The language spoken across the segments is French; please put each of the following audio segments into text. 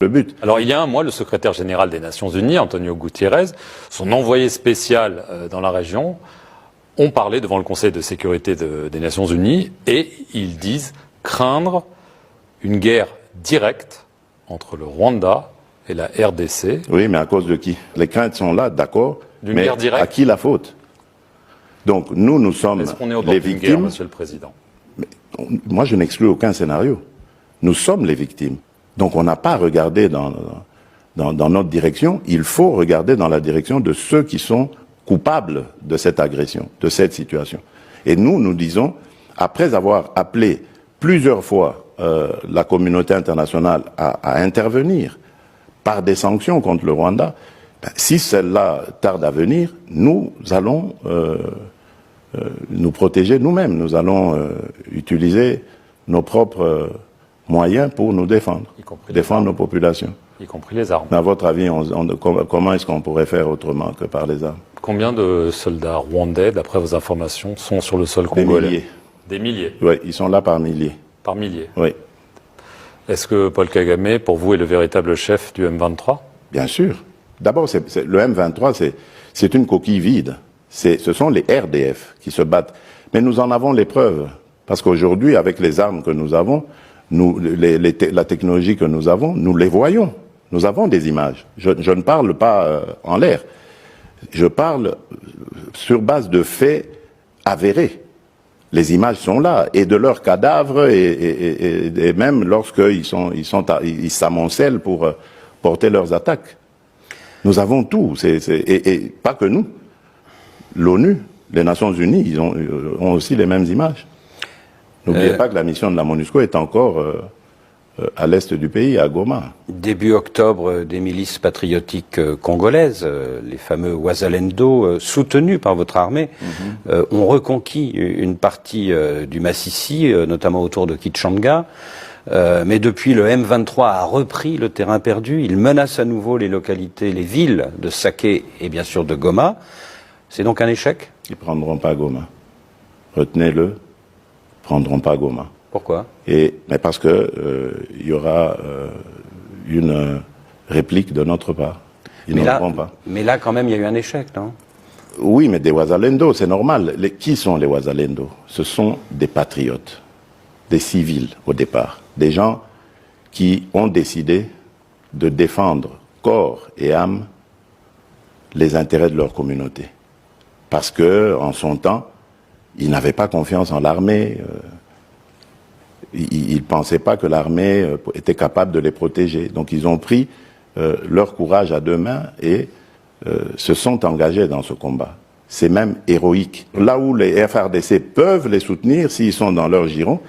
le but. Alors il y a un mois, le secrétaire général des Nations Unies, Antonio Guterres, son envoyé spécial dans la région, ont parlé devant le Conseil de sécurité des Nations Unies et ils disent craindre une guerre directe entre le Rwanda et la RDC. Oui, mais à cause de qui? Les craintes sont là, d'accord, mais guerre directe. À qui la faute? Donc nous sommes Est-ce qu'on est au bord les d'une victimes. guerre, Monsieur le Président? Moi, je n'exclus aucun scénario. Nous sommes les victimes. Donc on n'a pas regardé dans notre direction. Il faut regarder dans la direction de ceux qui sont coupables de cette agression, de cette situation. Et nous disons, après avoir appelé plusieurs fois la communauté internationale à intervenir par des sanctions contre le Rwanda, si celle-là tarde à venir, nous allons nous protéger nous-mêmes. Nous allons utiliser nos propres moyens pour nous défendre, défendre nos populations. Y compris les armes. À votre avis, comment est-ce qu'on pourrait faire autrement que par les armes? Combien de soldats rwandais, d'après vos informations, sont sur le sol congolais? Des milliers. Des milliers? Oui, ils sont là par milliers. Par milliers? Oui. Est-ce que Paul Kagame, pour vous, est le véritable chef du M23? Bien sûr. D'abord, le M23, c'est une coquille vide. Ce sont les RDF qui se battent. Mais nous en avons les preuves. Parce qu'aujourd'hui, avec les armes que nous avons, la technologie que nous avons, nous les voyons. Nous avons des images. Je ne parle pas en l'air. Je parle sur base de faits avérés. Les images sont là, et de leurs cadavres, et même lorsqu'ils s'amoncellent pour porter leurs attaques. Nous avons tout, et pas que nous. L'ONU, les Nations Unies, ils ont aussi les mêmes images. N'oubliez pas que la mission de la MONUSCO est encore à l'est du pays, à Goma. Début octobre, des milices patriotiques congolaises, les fameux Wazalendo, soutenus par votre armée, ont reconquis une partie du Massissi, notamment autour de Kitshanga. Mais depuis, le M23 a repris le terrain perdu. Il menace à nouveau les localités, les villes de Saké et bien sûr de Goma. C'est donc un échec? Ils ne prendront pas Goma. Retenez-le, ils ne prendront pas Goma. Pourquoi? Mais parce que il y aura une réplique de notre part. Ils ne prendront pas. Mais là, quand même, il y a eu un échec, non? Oui, mais des Wazalendo, c'est normal. Qui sont les Wazalendo? Ce sont des patriotes, des civils au départ, des gens qui ont décidé de défendre corps et âme les intérêts de leur communauté. Parce que, en son temps, ils n'avaient pas confiance en l'armée. Ils ne pensaient pas que l'armée était capable de les protéger. Donc ils ont pris leur courage à deux mains et se sont engagés dans ce combat. C'est même héroïque. Là où les FARDC peuvent les soutenir, s'ils sont dans leur giron,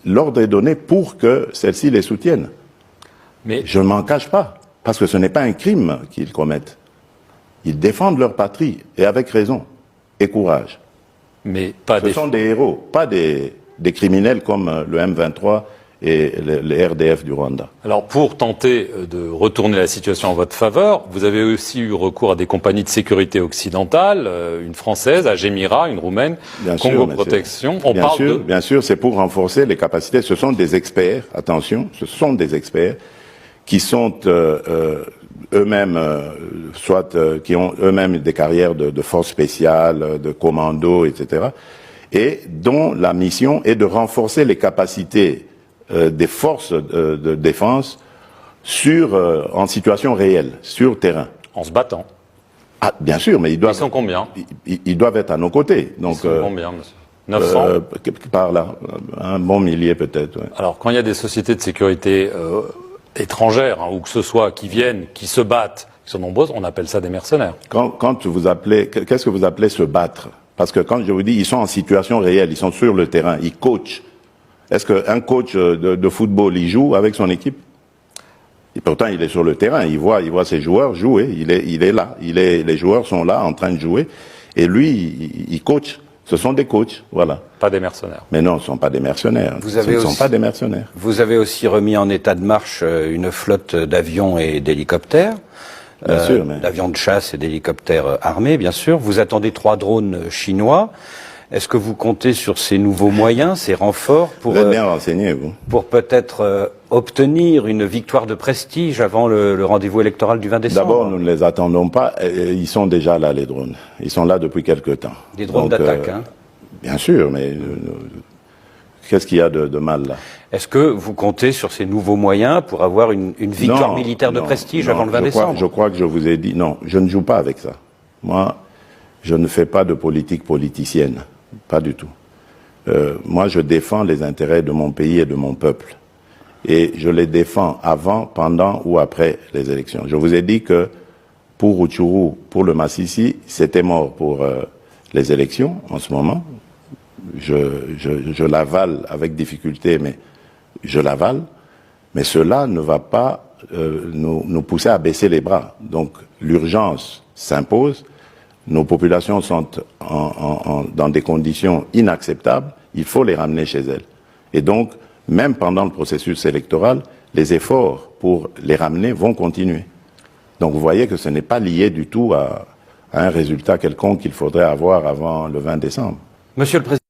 l'ordre est donné pour que celles-ci les soutiennent. Mais je ne m'en cache pas, parce que ce n'est pas un crime qu'ils commettent. Ils défendent leur patrie, et avec raison, et courage. Mais pas Ce sont des héros, pas des criminels comme le M23 et les RDF du Rwanda. Alors pour tenter de retourner la situation en votre faveur, vous avez aussi eu recours à des compagnies de sécurité occidentales, une française, Agemira, une roumaine, Congo Protection. Bien sûr, c'est pour renforcer les capacités. Ce sont des experts, attention, ce sont des experts qui sont eux-mêmes, qui ont eux-mêmes des carrières de forces spéciales, de commandos, etc., et dont la mission est de renforcer les capacités des forces de défense en situation réelle, sur terrain. En se battant. Ah, bien sûr, mais ils doivent... Ils sont combien? Ils doivent être à nos côtés. Donc, ils sont combien, monsieur? 900 par là, un bon millier peut-être. Ouais. Alors, quand il y a des sociétés de sécurité étrangères, ou que ce soit, qui viennent, qui se battent, qui sont nombreuses, on appelle ça des mercenaires. Quand vous appelez... Qu'est-ce que vous appelez se battre? Parce que quand je vous dis, ils sont en situation réelle, ils sont sur le terrain, ils coachent. Est-ce qu'un coach de football, il joue avec son équipe? Et pourtant, il est sur le terrain, il voit ses joueurs jouer, il est là. Les joueurs sont là, en train de jouer, et lui, il coach. Ce sont des coachs, voilà. Pas des mercenaires. Mais non, ce ne sont pas des mercenaires. Ce ne sont pas des mercenaires. Vous avez aussi remis en état de marche une flotte d'avions et d'hélicoptères. Bien sûr, d'avions de chasse et d'hélicoptères armés, bien sûr. Vous attendez 3 drones chinois. Est-ce que vous comptez sur ces nouveaux moyens, ces renforts, vous êtes bien renseigné, vous. pour peut-être obtenir une victoire de prestige avant le rendez-vous électoral du 20 décembre? D'abord, nous ne les attendons pas. Ils sont déjà là, les drones. Ils sont là depuis quelque temps. Des drones d'attaque, hein? Bien sûr, mais qu'est-ce qu'il y a de mal là? Est-ce que vous comptez sur ces nouveaux moyens pour avoir une victoire militaire de prestige avant le 20 décembre? Je crois que je vous ai dit, non, je ne joue pas avec ça. Moi, je ne fais pas de politique politicienne. Pas du tout. Moi, je défends les intérêts de mon pays et de mon peuple. Et je les défends avant, pendant ou après les élections. Je vous ai dit que pour Rutshuru, pour le Massissi, c'était mort pour les élections en ce moment. Je l'avale avec difficulté, mais je l'avale. Mais cela ne va pas nous pousser à baisser les bras. Donc l'urgence s'impose. Nos populations sont dans des conditions inacceptables. Il faut les ramener chez elles. Et donc, même pendant le processus électoral, les efforts pour les ramener vont continuer. Donc vous voyez que ce n'est pas lié du tout à un résultat quelconque qu'il faudrait avoir avant le 20 décembre. Monsieur le Président.